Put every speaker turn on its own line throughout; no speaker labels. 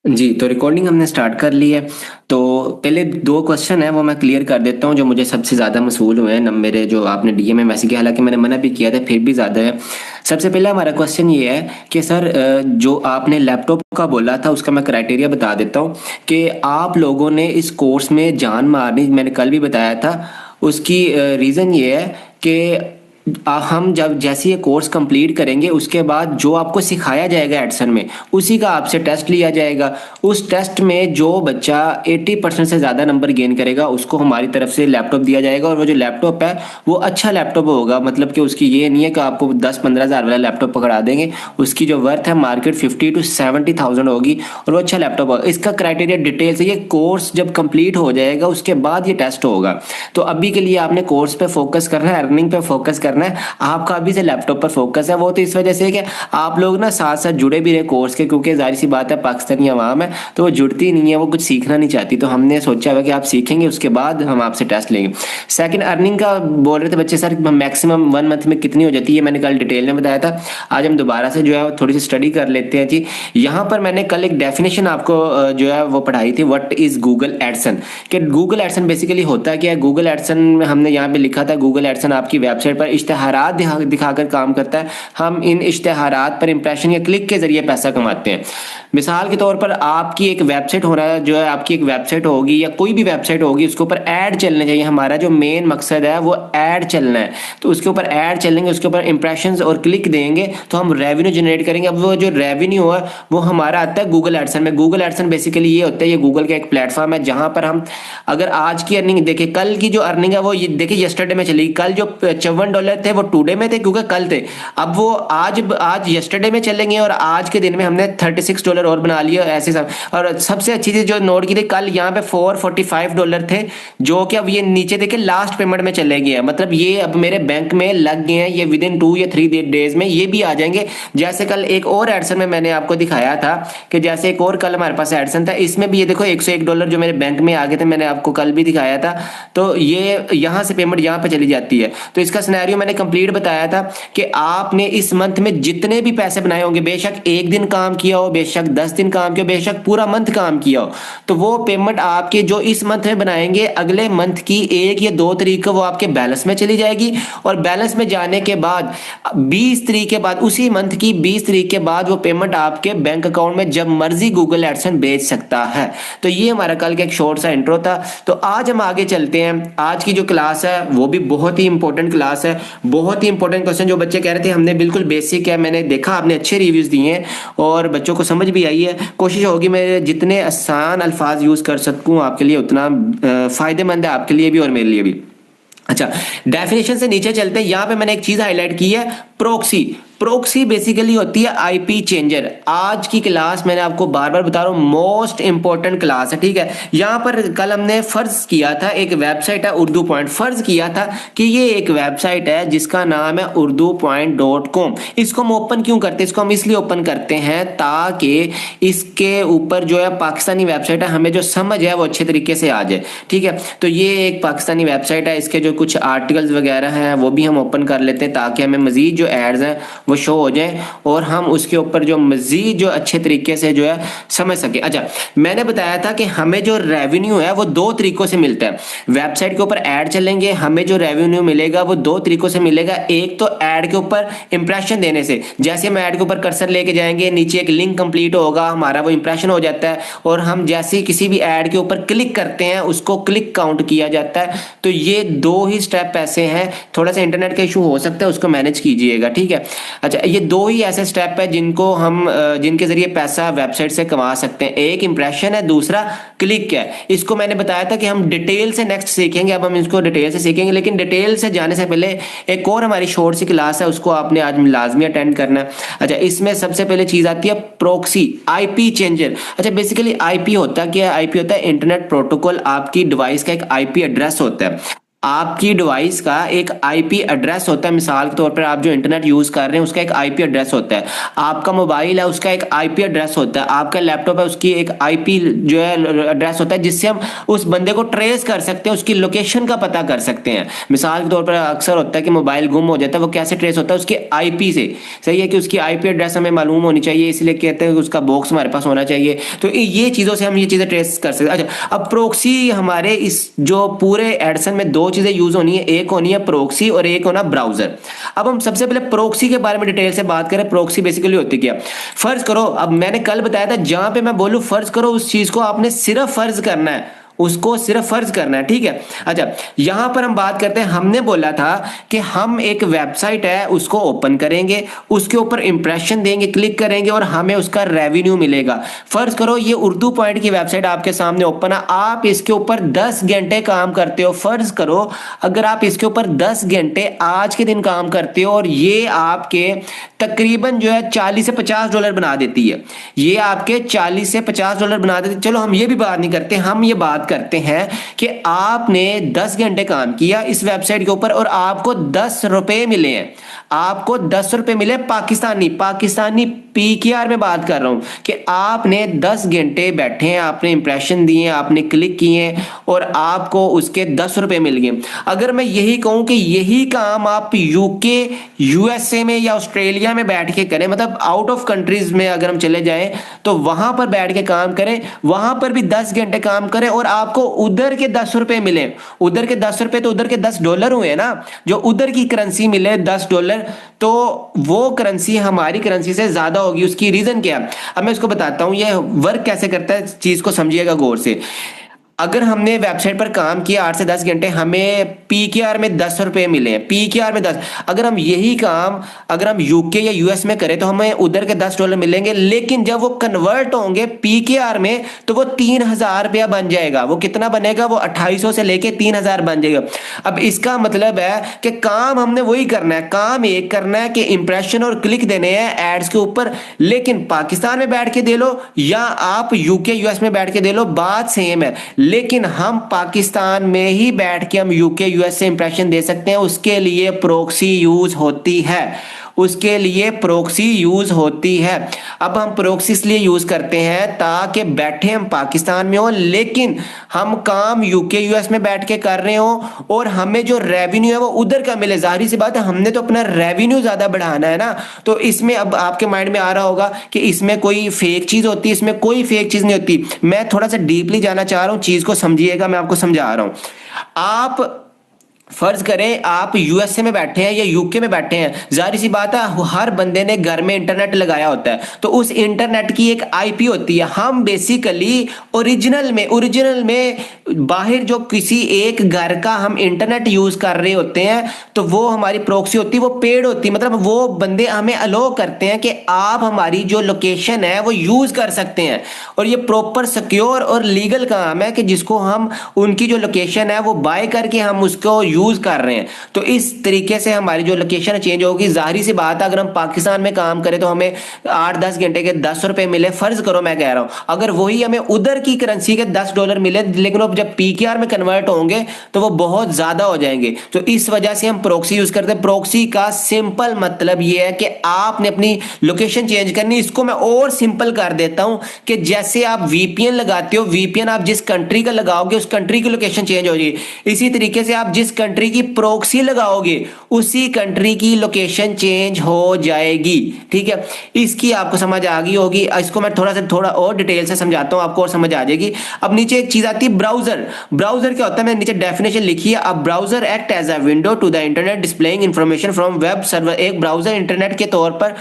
जी, तो रिकॉर्डिंग हमने स्टार्ट कर ली है। तो पहले 2 क्वेश्चन हैं वो मैं क्लियर कर देता हूँ जो मुझे सबसे ज़्यादा मसूल हुए हैं न मेरे जो आपने डीएम में मैसेज किया, हालाँकि मैंने मना भी किया था फिर भी ज़्यादा है। सबसे पहला हमारा क्वेश्चन ये है कि सर जो आपने लैपटॉप का बोला था उसका मैं क्राइटेरिया बता देता हूँ कि आप लोगों ने इस कोर्स में जान मारनी, मैंने कल भी बताया था। उसकी रीज़न ये है कि हम जब जैसे ये कोर्स कंप्लीट करेंगे उसके बाद जो आपको सिखाया जाएगा एडसन में उसी का आपसे टेस्ट लिया जाएगा। उस टेस्ट में जो बच्चा 80% से ज़्यादा नंबर गेन करेगा उसको हमारी तरफ से लैपटॉप दिया जाएगा, और वो जो लैपटॉप है वो अच्छा लैपटॉप होगा, मतलब कि उसकी ये नहीं है कि आपको 10-15 हज़ार वाला लैपटॉप पकड़ा देंगे। उसकी जो वर्थ है मार्केट 50 to 70,000 होगी और वो अच्छा लैपटॉप होगा। इसका क्राइटेरिया डिटेल से ये कोर्स जब कंप्लीट हो जाएगा उसके बाद ये टेस्ट होगा। तो अभी के लिए आपने कोर्स पे फोकस करना है, अर्निंग पे फोकस करना है, आपका अभी से लैपटॉप पर फोकस है। वो तो इस वजह से कि आप लोग ना साथ साथ जुड़े भी रहे कोर्स के, क्योंकि जाहिर सी बात है पाकिस्तानी अवाम है तो वो जुड़ती नहीं है, वो कुछ सीखना नहीं चाहती। तो हमने सोचा हुआ कि आप सीखेंगे उसके बाद हम आपसे टेस्ट लेंगे। सेकंड, अर्निंग का बोल रहे थे बच्चे सर मैक्सिमम 1 मंथ में कितनी हो जाती है, मैंने कल डिटेल में बताया था। आज हम दोबारा से जो है थोड़ी सी स्टडी कर लेते हैं जी। यहाँ पर मैंने कल एक डेफिनेशन आपको जो है वो पढ़ाई थी, व्हाट इज गूगल एडसन। कि गूगल एडसन बेसिकली होता क्या है। गूगल एडसन में हमने यहाँ पे लिखा था गूगल एडसन आपकी वेबसाइट पर इश्तेहारात दिखाकर काम करता है। हम इन इश्तेहारात पर इंप्रेशन या क्लिक के जरिए पैसा कमाते हैं। मिसाल के तौर पर आपकी एक वेबसाइट हो रहा है, जो है आपकी एक वेबसाइट होगी या कोई भी वेबसाइट होगी, उसके ऊपर ऐड चलने चाहिए। हमारा जो मेन मकसद है वो ऐड चलना है, तो उसके ऊपर ऐड चलेंगे, उसके ऊपर इंप्रेशंस और क्लिक देंगे तो हम रेवेन्यू जनरेट करेंगे। अब वो जो रेवेन्यू है वो हमारा आता है गूगल एडसन में। गूगल एडसन बेसिकली ये होता है, ये गूगल का एक प्लेटफॉर्म है जहां पर हम अगर आज की अर्निंग देखें, कल की जो अर्निंग है वो देखिए यस्टरडे में चली। कल जो $54 थे वो टुडे में थे क्योंकि कल थे। अब वो आज यस्टरडे में चलेंगे और आज के दिन में हमने $36 और बना लिया ऐसे सब। और सबसे अच्छी चीज जो नोट की थी, कल यहाँ पे $445 थे जो कि अब ये नीचे देखे लास्ट पेमेंट में चले गए हैं। मतलब ये अब मेरे बैंक में लग गए हैं, ये विद इन 2 या 3 डेज में ये भी आ जाएंगे। जैसे कल एक और एडसन में मैंने आपको दिखाया था कि जैसे एक और कल हमारे पास एडसन था, इसमें भी ये देखो $101 जो मेरे बैंक में आ गए थे, मैंने आपको कल भी दिखाया था। तो ये यहाँ से पेमेंट यहाँ पे चली जाती है। तो इसका सिनेरियो मैंने कंप्लीट बताया था कि आपने इस मंथ में जितने भी पैसे बनाए होंगे, बेशक 1 दिन काम किया हो, बेशक 10 दिन काम किया हो, बेशक पूरा मंथ काम किया हो, तो वो पेमेंट आपके जो इस मंथ में बनाएंगे अगले मंथ की 1 या 2 तारीख को वो आपके बैलेंस में चली जाएगी। और बैलेंस में जाने के बाद 20 तारीख के बाद, उसी मंथ की 20 तारीख के बाद वो पेमेंट आपके बैंक अकाउंट में जब मर्जी गूगल एडसन भेज सकता है। तो ये हमारा कल का एक शॉर्ट सा इंट्रो था। तो आज हम आगे चलते हैं। आज की जो क्लास है वो भी बहुत ही इंपॉर्टेंट क्लास है। बहुत ही इंपॉर्टेंट क्वेश्चन जो बच्चे कह रहे थे हमने बिल्कुल बेसिक है, मैंने देखा आपने अच्छे रिव्यूज दिए हैं और बच्चों को समझ भी आई है। कोशिश होगी मैं जितने आसान अल्फाज यूज कर सकूं आपके लिए उतना फायदेमंद है, आपके लिए भी और मेरे लिए भी। अच्छा, डेफिनेशन से नीचे चलते हैं। यहां पे मैंने एक चीज हाईलाइट की है, प्रोक्सी। प्रोक्सी बेसिकली होती है आईपी चेंजर। आज की क्लास मैंने आपको बार बार बता रहा हूं मोस्ट इंपॉर्टेंट क्लास है, ठीक है। यहां पर कल हमने फर्ज किया था, एक वेबसाइट है उर्दू पॉइंट, फर्ज किया था कि ये एक वेबसाइट है जिसका नाम है urdupoint.com। इसको हम ओपन क्यों करते हैं, इसको हम इसलिए ओपन करते हैं ताकि इसके ऊपर जो है पाकिस्तानी वेबसाइट है, हमें जो समझ है वो अच्छे तरीके से आ जाए, ठीक है। तो ये एक पाकिस्तानी वेबसाइट है, इसके जो कुछ आर्टिकल्स वगैरह हैं वो भी हम ओपन कर लेते हैं ताकि हमें मजीद जो एड्स हैं वो शो हो जाए और हम उसके ऊपर जो मजीद जो अच्छे तरीके से जो है समझ सके। अच्छा, मैंने बताया था कि हमें जो रेवेन्यू है वो 2 तरीकों से मिलता है। वेबसाइट के ऊपर ऐड चलेंगे, हमें जो रेवेन्यू मिलेगा वो 2 तरीकों से मिलेगा। एक तो ऐड के ऊपर इंप्रेशन देने से, जैसे हम ऐड के ऊपर कर्सर लेके जाएंगे नीचे एक लिंक कंप्लीट होगा, हमारा वो इंप्रेशन हो जाता है और हम जैसे किसी भी ऐड के ऊपर क्लिक करते हैं उसको क्लिक काउंट किया जाता है। तो ये 2 ही स्टेप ऐसे हैं, थोड़ा सा इंटरनेट का इशू हो सकता है उसको मैनेज कीजिएगा, ठीक है। अच्छा, ये 2 ही ऐसे स्टेप है जिनको हम जिनके जरिए पैसा वेबसाइट से कमा सकते हैं। एक इंप्रेशन है, दूसरा क्लिक है। इसको मैंने बताया था कि हम डिटेल से नेक्स्ट सीखेंगे, अब हम इसको डिटेल से सीखेंगे, लेकिन डिटेल से जाने से पहले एक और हमारी शॉर्ट सी क्लास है उसको आपने आज लाजमी अटेंड करना है। अच्छा, इसमें सबसे पहले चीज आती है प्रोक्सी आईपी चेंजर। अच्छा, बेसिकली आईपी होता क्या है, आईपी होता है इंटरनेट प्रोटोकॉल, आपकी डिवाइस का एक आईपी एड्रेस होता है। आपकी डिवाइस का एक आईपी एड्रेस होता है। मिसाल के तौर पर आप जो इंटरनेट यूज कर रहे हैं उसका एक आईपी एड्रेस होता है, आपका मोबाइल है उसका एक आईपी एड्रेस होता है, आपका लैपटॉप है उसकी एक आईपी जो है एड्रेस होता है, जिससे हम उस बंदे को ट्रेस कर सकते हैं, उसकी लोकेशन का पता कर सकते हैं। मिसाल के तौर पर अक्सर होता है कि मोबाइल गुम हो जाता है, वो कैसे ट्रेस होता है? उसके आईपी से। सही है कि उसकी आईपी एड्रेस हमें मालूम होनी चाहिए, इसलिए कहते हैं कि उसका बॉक्स हमारे पास होना चाहिए। तो ये चीज़ों से हम ये चीज़ें ट्रेस कर सकते हैं। अच्छा, अब प्रोक्सी हमारे इस जो पूरे एडिसन में दो चीज़ें यूज होनी है, एक होनी है प्रोक्सी और एक होना ब्राउजर। अब हम सबसे पहले प्रोक्सी के बारे में डिटेल से बात करें। प्रोक्सी बेसिकली होती क्या? फर्ज करो, अब मैंने कल बताया था जहां पे मैं बोलूं फर्ज करो, उस चीज को आपने सिर्फ फर्ज करना है, उसको सिर्फ फर्ज करना है, ठीक है। अच्छा, यहां पर हम बात करते हैं, हमने बोला था कि हम एक वेबसाइट है उसको ओपन करेंगे, उसके ऊपर इंप्रेशन देंगे, क्लिक करेंगे और हमें उसका रेवेन्यू मिलेगा। फर्ज करो ये उर्दू पॉइंट की वेबसाइट आपके सामने ओपन है, आप इसके ऊपर 10 घंटे काम करते हो। फर्ज करो अगर आप इसके ऊपर 10 घंटे आज के दिन काम करते हो और ये आपके तकरीबन जो है 40 से 50 डॉलर बना देती है, ये आपके 40 से 50 डॉलर बना देती है। चलो हम ये भी बात नहीं करते, हम ये बात करते हैं कि आपने 10 घंटे काम किया इस वेबसाइट के ऊपर और आपको 10 रुपए मिले हैं, आपको 10 रुपए मिले पाकिस्तानी पाकिस्तानी पीकेआर में बात कर रहा हूं कि आपने 10 घंटे बैठे हैं, आपने इंप्रेशन दिए, आपने क्लिक किए और आपको उसके 10 रुपए मिल गए। अगर मैं यही कहूं कि यही काम आप यूके, यूएसए में या ऑस्ट्रेलिया में बैठ के करें, मतलब आउट ऑफ कंट्रीज में अगर हम चले जाएं तो वहां पर बैठ के काम करें, वहां पर भी 10 घंटे काम करें और आपको उधर के 10 रुपए मिले। उधर के 10 रुपए तो उधर के 10 डॉलर हुए ना, जो उधर की करेंसी मिले 10 डॉलर, तो वो करेंसी हमारी करेंसी से ज्यादा होगी। उसकी रीजन क्या है? अब मैं इसको बताता हूं ये वर्क कैसे करता है, चीज को समझिएगा गौर से। अगर हमने वेबसाइट पर काम किया 8 से 10 घंटे, हमें पीकेआर में 10 रुपए मिले, पीकेआर में 10। अगर हम यही काम अगर हम यूके या यूएस में करें तो हमें उधर के 10 डॉलर मिलेंगे, लेकिन जब वो कन्वर्ट होंगे पीकेआर में तो वो 3000 रुपया बन जाएगा। वो कितना बनेगा? वो 2800 से लेके 3000 बन जाएगा। अब इसका मतलब है कि काम हमने वही करना है, काम एक करना है कि इंप्रेशन और क्लिक देने हैं एड्स के ऊपर, लेकिन पाकिस्तान में बैठ के दे लो या आप यूके यूएस में बैठ के दे लो, बात सेम है। लेकिन हम पाकिस्तान में ही बैठ के हम यूके यूएस से इंप्रेशन दे सकते हैं, उसके लिए प्रोक्सी यूज होती है, उसके लिए प्रोक्सी यूज होती है। अब हम प्रोक्सी इसलिए यूज करते हैं ताकि बैठे हम पाकिस्तान में हो, लेकिन हम काम यूके यूएस में बैठ के कर रहे हो और हमें जो रेवेन्यू है वो उधर का मिले। जाहिर सी बात है हमने तो अपना रेवेन्यू ज्यादा बढ़ाना है ना। तो इसमें अब आपके माइंड में आ रहा होगा कि इसमें कोई फेक चीज होती है, इसमें कोई फेक चीज नहीं होती। मैं थोड़ा सा डीपली जाना चाह रहा हूं, चीज को समझिएगा, मैं आपको समझा रहा हूं। आप फर्ज करें आप यूएसए में बैठे हैं या यूके में बैठे हैं, जाहिर सी बात है हर बंदे ने घर में इंटरनेट लगाया होता है, तो उस इंटरनेट की एक आईपी होती है। हम बेसिकली ओरिजिनल में बाहर जो किसी एक घर का हम इंटरनेट यूज कर रहे होते हैं, तो वो हमारी प्रोक्सी होती है, वो पेड होती है। मतलब वो बंदे हमें अलो करते हैं कि आप हमारी जो लोकेशन है वो यूज कर सकते हैं, और ये प्रॉपर सिक्योर और लीगल काम है कि जिसको हम उनकी जो लोकेशन है वो बाय करके हम उसको यूज कर रहे हैं। तो इस तरीके से हमारी जो लोकेशन चेंज होगी। जाहिर सी बात है अगर हम पाकिस्तान में काम करें तो हमें 8-10 घंटे के 10 रुपए मिले, फर्ज करो मैं कह रहा हूं, अगर वही हमें उधर की करेंसी के 10 डॉलर मिले, लेकिन वो जब पीकेआर में कन्वर्ट होंगे तो वो बहुत ज्यादा हो जाएंगे। तो इस वजह से हम प्रोक्सी यूज करते हैं। प्रोक्सी का सिंपल मतलब ये है कि आपने अपनी लोकेशन चेंज करनी। इसको मैं और सिंपल कर देता हूं कि जैसे आप वीपीएन लगाते हो, वीपीएन आप जिस कंट्री का लगाओगे उस कंट्री की लोकेशन चेंज हो जाएगी, इसी तरीके से आप जिस कंट्री की प्रोक्सी लगाओगे उसी कंट्री की लोकेशन चेंज हो जाएगी। ठीक है, इसकी आपको समझ आ गई होगी। इसको मैं थोड़ा और डिटेल से समझाता हूं, आपको और समझ आ जाएगी। अब नीचे एक चीज आती है ब्राउजर। ब्राउजर क्या होता है? मैंने नीचे डेफिनेशन लिखी है। अब browser act as a window to the internet displaying information from web server. एक ब्राउजर इंटरनेट के तौर पर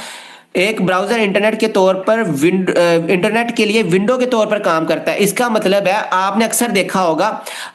इंटरनेट के लिए विंडो के तौर पर काम करता है। इसका मतलब है आपने अक्सर देखा होगा,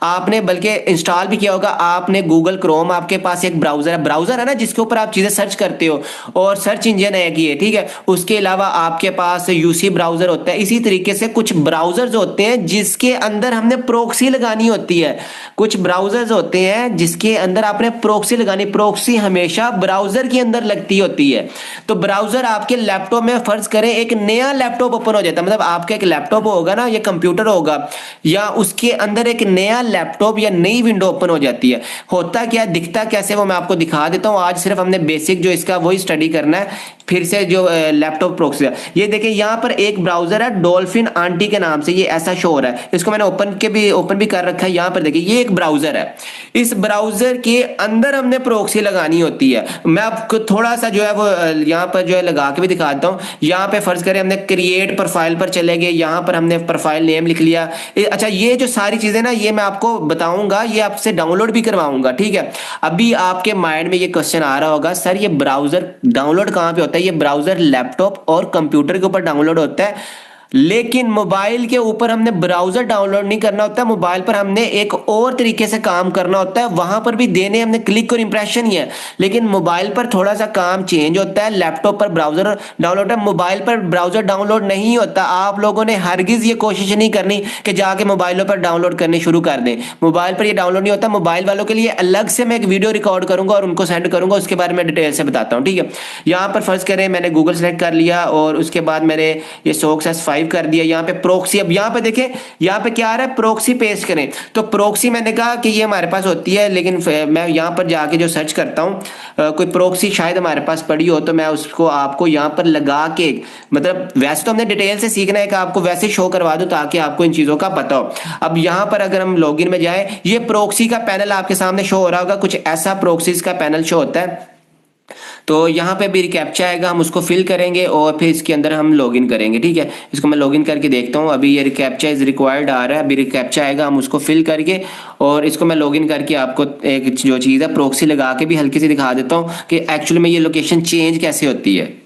आपने बल्कि इंस्टॉल भी किया होगा, आपने गूगल क्रोम, आपके पास एक ब्राउजर है ना जिसके ऊपर आप चीजें सर्च करते हो, और सर्च इंजन है कि ठीक है। उसके अलावा आपके पास यूसी ब्राउजर होता है। इसी तरीके से कुछ ब्राउजर्स होते हैं जिसके अंदर हमने प्रोक्सी लगानी होती है। कुछ ब्राउजर्स होते हैं जिसके अंदर आपने प्रोक्सी लगानी। प्रोक्सी हमेशा ब्राउजर के अंदर लगती होती है। तो ब्राउजर आपके आपके लैपटॉप में फर्ज करें एक नया लैपटॉप ओपन हो जाता है, मतलब आपका एक लैपटॉप होगा ना, ये कंप्यूटर होगा या उसके अंदर एक नया लैपटॉप या नई विंडो ओपन हो जाती है। होता क्या, दिखता कैसे, वो मैं आपको दिखा देता हूँ। आज सिर्फ हमने बेसिक जो इसका वही स्टडी करना है। फिर से जो लैपटॉप प्रोक्सी है, ये देखिए यहाँ पर एक ब्राउजर है डॉल्फिन आंटी के नाम से, ये ऐसा शो हो रहा है। इसको मैंने ओपन भी कर रखा है। यहाँ पर देखिए ये एक ब्राउजर है, इस ब्राउजर के अंदर हमने प्रोक्सी लगानी होती है। मैं आपको थोड़ा सा जो है वो यहाँ पर जो है लगा के भी दिखा देता हूँ। यहाँ पे फर्ज करें हमने क्रिएट प्रोफाइल पर चले गए, यहाँ पर हमने प्रोफाइल नेम लिख लिया। अच्छा, ये जो सारी चीजें ना ये मैं आपको बताऊंगा, ये आपसे डाउनलोड भी करवाऊंगा, ठीक है। अभी आपके माइंड में ये क्वेश्चन आ रहा होगा, सर ये ब्राउजर डाउनलोड कहाँ पे होता है? ये ब्राउजर लैपटॉप और कंप्यूटर के ऊपर डाउनलोड होता है, लेकिन मोबाइल के ऊपर हमने ब्राउजर डाउनलोड नहीं करना होता। मोबाइल पर हमने एक और तरीके से काम करना होता है, वहां पर भी देने हमने क्लिक और इंप्रेशन ही है, लेकिन मोबाइल पर थोड़ा सा काम चेंज होता है। लैपटॉप पर ब्राउजर डाउनलोड है, मोबाइल पर ब्राउजर डाउनलोड नहीं होता। आप लोगों ने हरगिज ये कोशिश नहीं करनी कि जाके मोबाइलों पर डाउनलोड करने शुरू कर दें, मोबाइल पर ये डाउनलोड नहीं होता। मोबाइल वालों के लिए अलग से मैं एक वीडियो रिकॉर्ड करूंगा और उनको सेंड करूंगा, उसके बारे में डिटेल से बताता हूँ, ठीक है। यहाँ पर फर्ज करें मैंने गूगल सेलेक्ट कर लिया और उसके बाद मैंने ये सोक्स S5 कर दिया। यहाँ पे प्रोक्सी, अब यहाँ पे देखें यहाँ पे क्या आ रहा है, प्रोक्सी पेस्ट करें। तो प्रोक्सी मैंने कहा कि ये हमारे पास होती है, लेकिन मैं यहाँ पर जाके जो सर्च करता हूँ कोई प्रोक्सी शायद हमारे पास पड़ी हो, तो मैं उसको आपको यहाँ पर लगा के, मतलब वैसे तो हमने डिटेल से सीखना है कि आपको वैसे शो करवा दूं ताकि आपको इन चीजों का पता हो। अब यहाँ पर अगर हम लॉगिन में जाए, ये प्रोक्सी का पैनल आपके सामने शो हो रहा होगा, कुछ ऐसा प्रोक्सीज का पैनल शो होता है। तो यहाँ पे भी रिकैप्चा आएगा, हम उसको फिल करेंगे और फिर इसके अंदर हम लॉगिन करेंगे, ठीक है। इसको मैं लॉगिन करके देखता हूँ। अभी ये रिकैप्चा इज रिक्वायर्ड आ रहा है, अभी रिकैप्चा आएगा, हम उसको फिल करके और इसको मैं लॉगिन करके आपको एक जो चीज़ है प्रोक्सी लगा के भी हल्की सी दिखा देता हूँ कि एक्चुअली में ये लोकेशन चेंज कैसे होती है।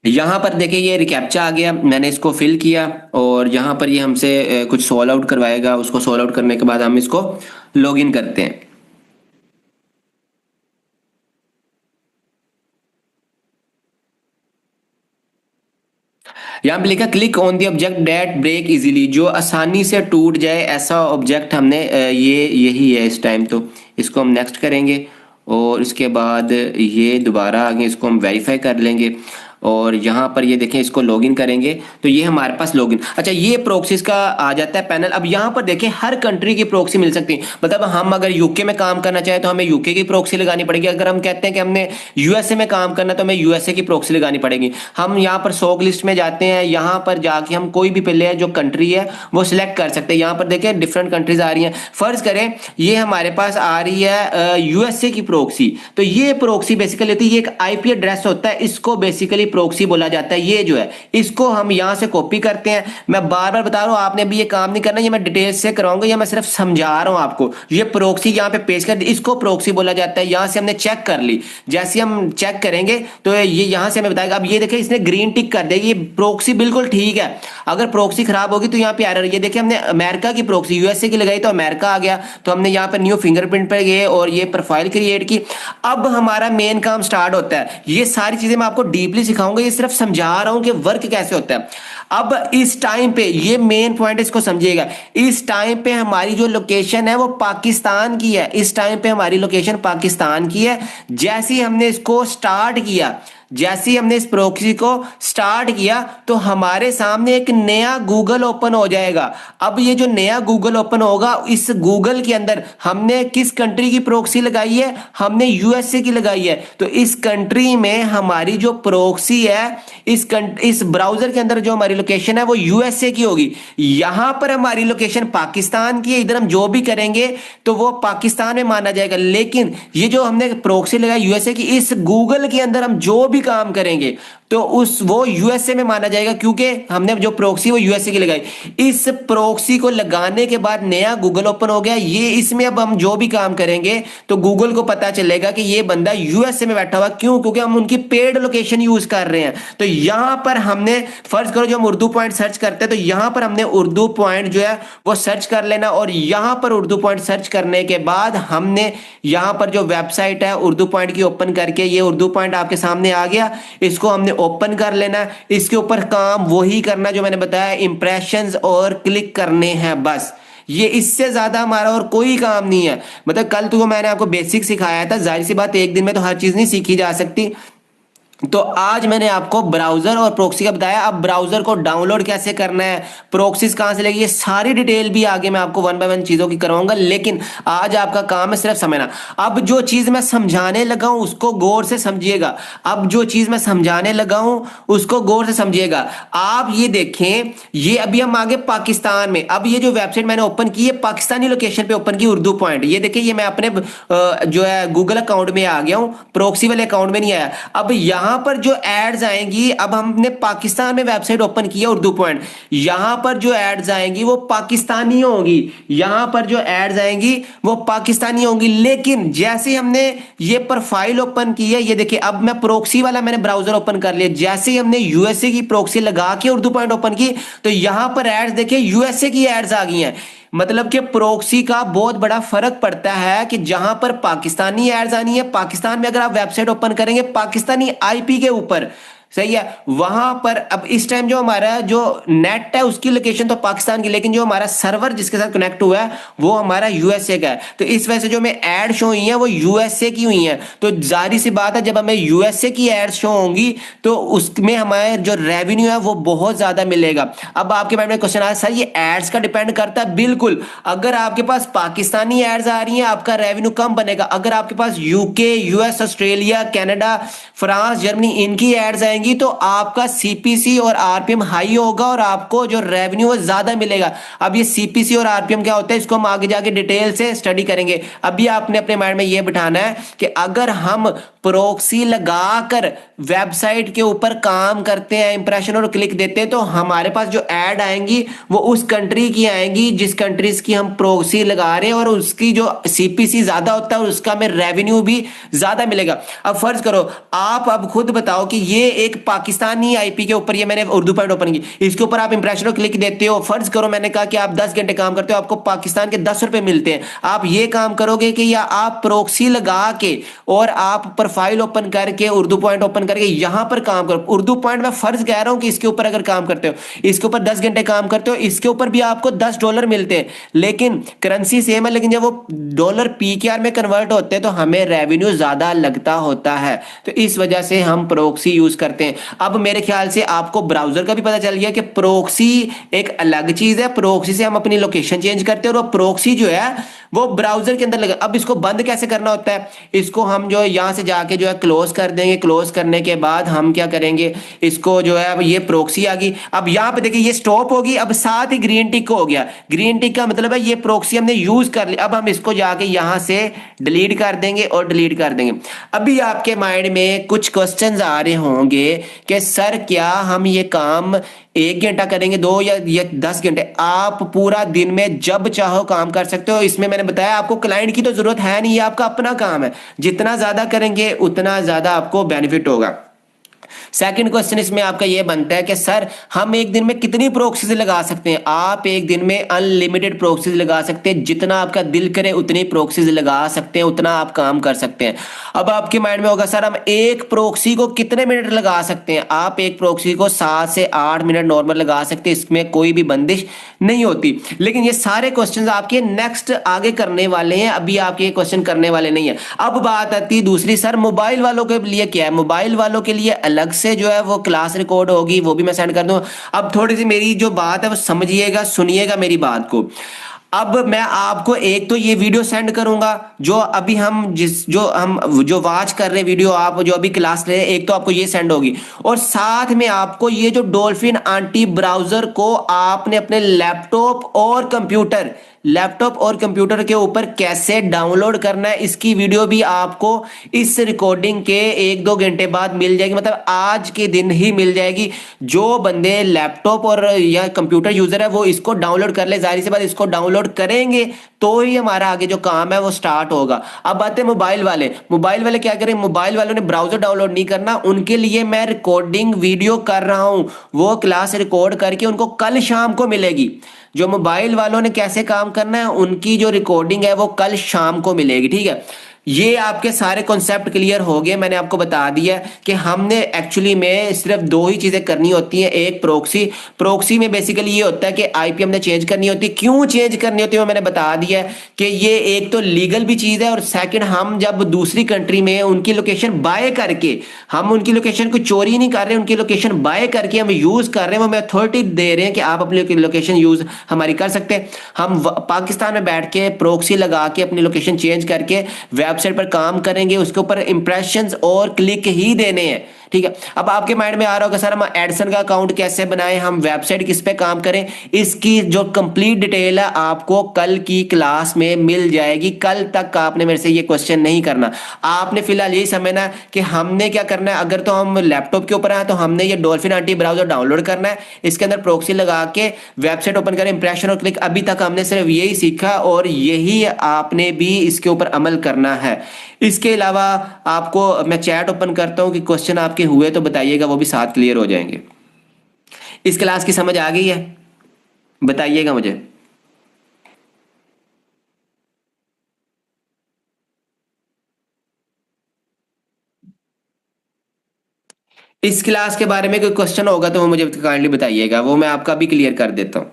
यहाँ पर देखिए ये रिकैप्चा आ गया, मैंने इसको फिल किया और यहाँ पर ये हमसे कुछ सॉल्व आउट करवाएगा। उसको सॉल्व आउट करने के बाद हम इसको लॉगिन करते हैं। यहाँ पे लिखा click on the object that break easily, जो आसानी से टूट जाए ऐसा ऑब्जेक्ट हमने ये यही है इस टाइम। तो इसको हम नेक्स्ट करेंगे और इसके बाद ये दोबारा आगे इसको हम वेरीफाई कर लेंगे और यहाँ पर ये देखें इसको लॉगिन करेंगे तो ये हमारे पास लॉगिन। अच्छा, ये प्रोक्सीज का आ जाता है पैनल। अब यहाँ पर देखें हर कंट्री की प्रोक्सी मिल सकती है, मतलब हम अगर यूके में काम करना चाहे तो हमें यूके की प्रोक्सी लगानी पड़ेगी। अगर हम कहते हैं कि हमने यूएसए में काम करना तो हमें यूएसए की प्रोक्सी लगानी पड़ेगी। हम यहाँ पर सोक लिस्ट में जाते हैं, यहाँ पर जाके हम कोई भी पहले जो कंट्री है वो सिलेक्ट कर सकते हैं। यहाँ पर देखें डिफरेंट कंट्रीज आ रही हैं। फर्ज करें ये हमारे पास आ रही है यूएसए की प्रोक्सी, तो ये प्रोक्सी बेसिकली होती है, ये एक आईपी एड्रेस होता है, इसको बेसिकली प्रोक्सी बोला जाता है। ये जो है इसको हम यहां से कॉपी करते हैं। मैं बार बार बता रहा हूं, आपने भी ये काम नहीं करना, ये मैं डिटेल से कराऊंगा, ये मैं सिर्फ समझा रहा हूं आपको। ये प्रोक्सी यहां पे पेश कर दी, इसको प्रोक्सी बोला जाता है। यहां से हमने चेक कर ली, जैसे हम चेक करेंगे तो ये यहां से हमें बताएगा। अब ये देखिए इसने ग्रीन टिक कर दिया, ये प्रोक्सी बिल्कुल ठीक है। अगर प्रोक्सी खराब होगी तो यहाँ पे एरर। ये देखिए हमने अमेरिका की प्रोक्सी यूएसए की लगाई तो अमेरिका आ गया, तो हमने यहाँ पर न्यू फिंगरप्रिंट पे गए और ये प्रोफाइल क्रिएट की। अब हमारा मेन काम स्टार्ट होता है। ये सारी चीजें मैं आपको डीपली सिखाऊंगा, ये सिर्फ समझा रहा हूं कि वर्क कैसे होता है। अब इस टाइम पे ये मेन पॉइंट इसको समझिएगा, इस टाइम पे हमारी जो लोकेशन है वो पाकिस्तान की है। इस टाइम पे हमारी लोकेशन पाकिस्तान की है। जैसे ही हमने इसको स्टार्ट किया, जैसे ही हमने इस प्रोक्सी को स्टार्ट किया तो हमारे सामने एक नया गूगल ओपन हो जाएगा। अब ये जो नया गूगल ओपन होगा, इस गूगल के अंदर हमने किस कंट्री की प्रोक्सी लगाई है? हमने यूएसए की लगाई है। तो इस कंट्री में हमारी जो प्रोक्सी है, इस ब्राउजर के अंदर जो हमारी लोकेशन है वो यूएसए की होगी। यहां पर हमारी लोकेशन पाकिस्तान की है, इधर हम जो भी करेंगे तो वो पाकिस्तान में माना जाएगा। लेकिन ये जो हमने प्रोक्सी लगाई यूएसए की, इस गूगल के अंदर हम जो भी काम करेंगे तो वो यूएसए में माना जाएगा, क्योंकि हमने जो प्रोक्सी वो यूएसए की लगाई। इस प्रोक्सी को लगाने के बाद नया गूगल ओपन हो गया। ये इसमें अब हम जो भी काम करेंगे तो गूगल को पता चलेगा कि ये बंदा यूएसए में बैठा हुआ। क्यों? क्योंकि हम उनकी पेड लोकेशन यूज कर रहे हैं। तो यहां पर हमने फर्ज करो जो हम उर्दू पॉइंट सर्च करते हैं, तो यहां पर हमने उर्दू पॉइंट जो है वो सर्च कर लेना और यहां पर उर्दू पॉइंट सर्च करने के बाद हमने यहां पर जो वेबसाइट है उर्दू पॉइंट की ओपन करके, ये उर्दू पॉइंट आपके सामने आ गया, इसको हमने ओपन कर लेना, इसके ऊपर काम वही करना जो मैंने बताया, इंप्रेशंस और क्लिक करने हैं बस। ये इससे ज्यादा हमारा और कोई काम नहीं है। मतलब कल तो मैंने आपको बेसिक सिखाया था, जाहिर सी बात एक दिन में तो हर चीज नहीं सीखी जा सकती। तो आज मैंने आपको ब्राउजर और प्रोक्सी का बताया। अब ब्राउजर को डाउनलोड कैसे करना है, प्रोक्सीज कहां से लेगी, ये सारी डिटेल भी आगे मैं आपको वन बाय वन चीजों की करवाऊंगा, लेकिन आज आपका काम है सिर्फ समझना। अब जो चीज मैं समझाने लगा हूं उसको गौर से समझिएगा। अब जो चीज मैं समझाने लगा हूं उसको गौर से समझिएगा। आप ये देखें, ये अभी हम आगे पाकिस्तान में, अब ये जो वेबसाइट मैंने ओपन की है पाकिस्तानी लोकेशन पे ओपन की, उर्दू पॉइंट। ये देखिए, ये मैं अपने जो है गूगल अकाउंट में आ गया हूं, प्रोक्सी वाले अकाउंट में नहीं आया। अब यहां पर जो एड्स आएंगी, अब हमने पाकिस्तान में वेबसाइट ओपन की है उर्दू पॉइंट, यहां पर जो एड्स आएंगी वो पाकिस्तानी होंगी, यहां पर जो एड्स आएंगी वो पाकिस्तानी होंगी। लेकिन जैसे हमने ये प्रोफाइल ओपन की है, ये देखिए, अब मैं प्रोक्सी वाला मैंने ब्राउजर ओपन कर लिया, जैसे ही हमने यूएसए की प्रोक्सी लगा के उर्दू पॉइंट ओपन की तो यहां पर एड्स देखिए यूएसए की एड्स आ गई हैं। मतलब कि प्रोक्सी का बहुत बड़ा फर्क पड़ता है कि जहां पर पाकिस्तानी एड्स आनी है, पाकिस्तान में अगर आप वेबसाइट ओपन करेंगे पाकिस्तानी आईपी के ऊपर, सही है, वहां पर अब इस टाइम जो हमारा जो नेट है उसकी लोकेशन तो पाकिस्तान की, लेकिन जो हमारा सर्वर जिसके साथ कनेक्ट हुआ है वो हमारा यूएसए का है। तो इस वजह से जो हमें एड शो हुई है वो यूएसए की हुई है। तो जाहिर सी बात है जब हमें यूएसए की एड शो होंगी तो उसमें हमारे जो रेवेन्यू है वो बहुत ज्यादा मिलेगा। अब आपके माइंड में क्वेश्चन आया, सर ये एड्स का डिपेंड करता है। बिल्कुल, अगर आपके पास पाकिस्तानी एड्स आ रही हैं आपका रेवेन्यू कम बनेगा। अगर आपके पास UK, US, Australia, Canada, France, Germany इनकी एड्स आएंगी तो आपका सीपीसी और आरपीएम हाई होगा और आपको जो रेवेन्यू है ज्यादा मिलेगा। अब ये सीपीसी और आरपीएम क्या होता है इसको हम आगे जाके डिटेल से स्टडी करेंगे। अभी आपने अपने माइंड में ये बिठाना है कि अगर हम प्रोक्सी लगाकर वेबसाइट के ऊपर काम करते हैं, इंप्रेशन और क्लिक देते हैं, तो हमारे पास जो ऐड आएंगी वो उस कंट्री की आएंगी जिस कंट्रीज की हम प्रोक्सी लगा रहे हैं, और उसकी जो सीपीसी ज्यादा होता है और उसका हमें रेवेन्यू भी ज्यादा मिलेगा। अब फर्ज करो, आप अब खुद बताओ कि ये एक पाकिस्तानी आईपी के ऊपर, ये मैंने उर्दू पॉइंट ओपन की, इसके ऊपर आप इंप्रेशन और क्लिक देते हो। फर्ज करो मैंने कहा कि आप 10 घंटे काम करते हो, आपको पाकिस्तान के 10 रुपए मिलते हैं। आप ये काम करोगे कि या आप प्रोक्सी लगा के और आप प्रोफाइल ओपन करके उर्दू पॉइंट ओपन करके यहां पर काम करो। उर्दू पॉइंट में फर्ज कह रहा हूं कि इसके ऊपर अगर काम करते हो, इसके ऊपर 10 घंटे काम करते हो, इसके ऊपर भी आपको $10 मिलते हैं, लेकिन करेंसी सेम है, लेकिन जब वो डॉलर पीकेआर में कन्वर्ट होते हैं तो हमें रेवेन्यू ज्यादा लगता होता है। तो इस वजह से हम प्रोक्सी यूज करते हैं। अब मेरे ख्याल से आपको ब्राउजर का भी पता चल गया कि प्रोक्सी एक अलग चीज है। प्रोक्सी से हम अपनी लोकेशन चेंज करते हैं और वो प्रोक्सी जो है वो ब्राउजर के अंदर लगा। अब इसको बंद कैसे करना होता है, इसको हम जो यहां से जाके जो है क्लोज कर देंगे। क्लोज करने के बाद हम क्या करेंगे, इसको जो है अब ये प्रोक्सी आ गई। अब यहां पे देखिए ये स्टॉप होगी, अब साथ ही ग्रीन टिक हो गया। ग्रीन टिक का मतलब है ये प्रोक्सी हमने यूज कर ली। अब हम इसको जाके यहां से डिलीट कर देंगे और डिलीट कर देंगे। अभी आपके माइंड में कुछ क्वेश्चंस आ रहे होंगे कि सर क्या हम ये काम 1 घंटा करेंगे, 2 या 10 घंटे? आप पूरा दिन में जब चाहो काम कर सकते हो। इसमें मैंने बताया आपको क्लाइंट की तो जरूरत है नहीं, ये आपका अपना काम है। जितना ज्यादा करेंगे उतना ज्यादा आपको बेनिफिट होगा। सेकंड क्वेश्चन इसमें आपका ये बनता है कि सर हम एक दिन में कितनी प्रोक्सीज लगा सकते हैं? आप एक दिन में अनलिमिटेड प्रोक्सीज लगा सकते हैं, जितना आपका दिल करे उतनी प्रोक्सीज लगा सकते हैं, उतना आप काम कर सकते हैं। अब आपके माइंड में होगा सर हम एक प्रोक्सी को कितने मिनट लगा सकते हैं? आप एक प्रोक्सी को 7 से 8 मिनट नॉर्मल लगा सकते हैं, इसमें कोई भी बंदिश नहीं होती। लेकिन ये सारे क्वेश्चन आपके नेक्स्ट आगे करने वाले हैं, अभी आपके ये क्वेश्चन करने वाले नहीं है। अब बात आती है दूसरी, सर मोबाइल वालों के लिए क्या है? मोबाइल वालों के लिए अलग से जो है वो क्लास रिकॉर्ड होगी, वो भी मैं सेंड कर दूं। अब थोड़ी सी मेरी जो बात है वो समझिएगा, सुनिएगा मेरी बात को। अब मैं आपको एक तो ये वीडियो सेंड करूंगा जो अभी हम जो वॉच कर रहे हैं वीडियो, आप जो अभी क्लास ले रहे हैं, एक तो आपको ये सेंड होगी, और साथ में आपको ये जो डॉल्फिन आंटी ब्राउजर को आपने अपने लैपटॉप और कंप्यूटर के ऊपर कैसे डाउनलोड करना है, इसकी वीडियो भी आपको इस रिकॉर्डिंग के 1-2 घंटे बाद मिल जाएगी। मतलब आज के दिन ही मिल जाएगी। जो बंदे लैपटॉप और या कंप्यूटर यूजर है वो इसको डाउनलोड कर ले। जाहिर सी बात इसको डाउनलोड करेंगे तो ही हमारा आगे जो काम है वो स्टार्ट होगा। अब बात है मोबाइल वाले क्या करें? मोबाइल वालों ने ब्राउजर डाउनलोड नहीं करना, उनके लिए मैं रिकॉर्डिंग वीडियो कर रहा हूं, वो क्लास रिकॉर्ड करके उनको कल शाम को मिलेगी। जो मोबाइल वालों ने कैसे काम करना है उनकी जो रिकॉर्डिंग है वो कल शाम को मिलेगी, ठीक है। ये आपके सारे कॉन्सेप्ट क्लियर हो गए। मैंने आपको बता दिया कि हमने एक्चुअली में सिर्फ दो ही चीजें करनी होती हैं। एक प्रोक्सी, प्रोक्सी में बेसिकली ये होता है कि आईपी हमने चेंज करनी होती है। क्यों चेंज करनी होती है वो मैंने बता दिया है कि ये एक तो लीगल भी चीज है, और सेकंड हम जब दूसरी कंट्री में उनकी लोकेशन बाय करके, हम उनकी लोकेशन को चोरी नहीं कर रहे, उनकी लोकेशन बाय करके हम यूज कर रहे हैं, वो हमें अथॉरिटी दे रहे हैं कि आप अपनी लोकेशन यूज हमारी कर सकते हैं। हम पाकिस्तान में बैठ के प्रोक्सी लगा के अपनी लोकेशन चेंज करके वेबसाइट पर काम करेंगे, उसके ऊपर इंप्रेशंस और क्लिक ही देने हैं। ठीक है, अब आपके माइंड में आ रहा होगा सर हम एडसन का अकाउंट कैसे बनाएं, हम वेबसाइट किस पे काम करें। इसकी जो कंप्लीट डिटेल है आपको कल की क्लास में मिल जाएगी। कल तक आपने मेरे से ये क्वेश्चन नहीं करना, आपने फिलहाल यही समझना है कि हमने क्या करना है। अगर तो हम लैपटॉप के ऊपर हैं तो हमने ये डॉल्फिन एंटी ब्राउजर डाउनलोड करना है, इसके अंदर प्रोक्सी लगा के वेबसाइट ओपन करें, इंप्रेशन और क्लिक। अभी तक हमने सिर्फ यही सीखा और यही आपने भी इसके ऊपर अमल करना है। इसके अलावा आपको मैं चैट ओपन करता हूं कि क्वेश्चन आपके हुए तो बताइएगा, वो भी साथ क्लियर हो जाएंगे। इस क्लास की समझ आ गई है? बताइएगा मुझे। इस क्लास के बारे में कोई क्वेश्चन होगा तो वो मुझे काइंडली बताइएगा, वो मैं आपका भी क्लियर कर देता हूं।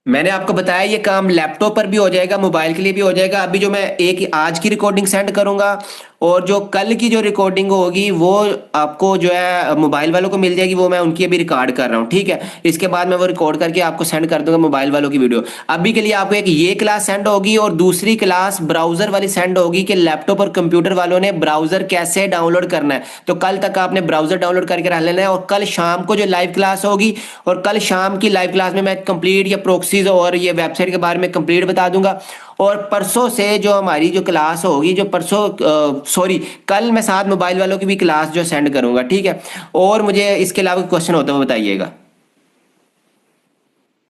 मैंने आपको बताया ये काम लैपटॉप पर भी हो जाएगा, मोबाइल के लिए भी हो जाएगा। अभी जो मैं एक आज की रिकॉर्डिंग सेंड करूंगा और जो कल की जो रिकॉर्डिंग होगी वो आपको जो है मोबाइल वालों को मिल जाएगी, वो मैं उनकी अभी रिकॉर्ड कर रहा हूँ। ठीक है, इसके बाद मैं वो रिकॉर्ड करके आपको सेंड कर दूंगा मोबाइल वालों की वीडियो। अभी के लिए आपको एक ये क्लास सेंड होगी और दूसरी क्लास ब्राउजर वाली सेंड होगी कि लैपटॉप और कंप्यूटर वालों ने ब्राउजर कैसे डाउनलोड करना है। तो कल तक आपने ब्राउजर डाउनलोड करके रख लेना है, और कल शाम को जो लाइव क्लास होगी, और कल शाम की लाइव क्लास में मैं कंप्लीट ये प्रोक्सीज और ये वेबसाइट के बारे में कंप्लीट बता दूंगा। और परसों से जो हमारी जो क्लास होगी, जो परसों सॉरी कल मैं साथ मोबाइल वालों की भी क्लास जो सेंड करूंगा। ठीक है, और मुझे इसके अलावा क्वेश्चन होता है वो बताइएगा।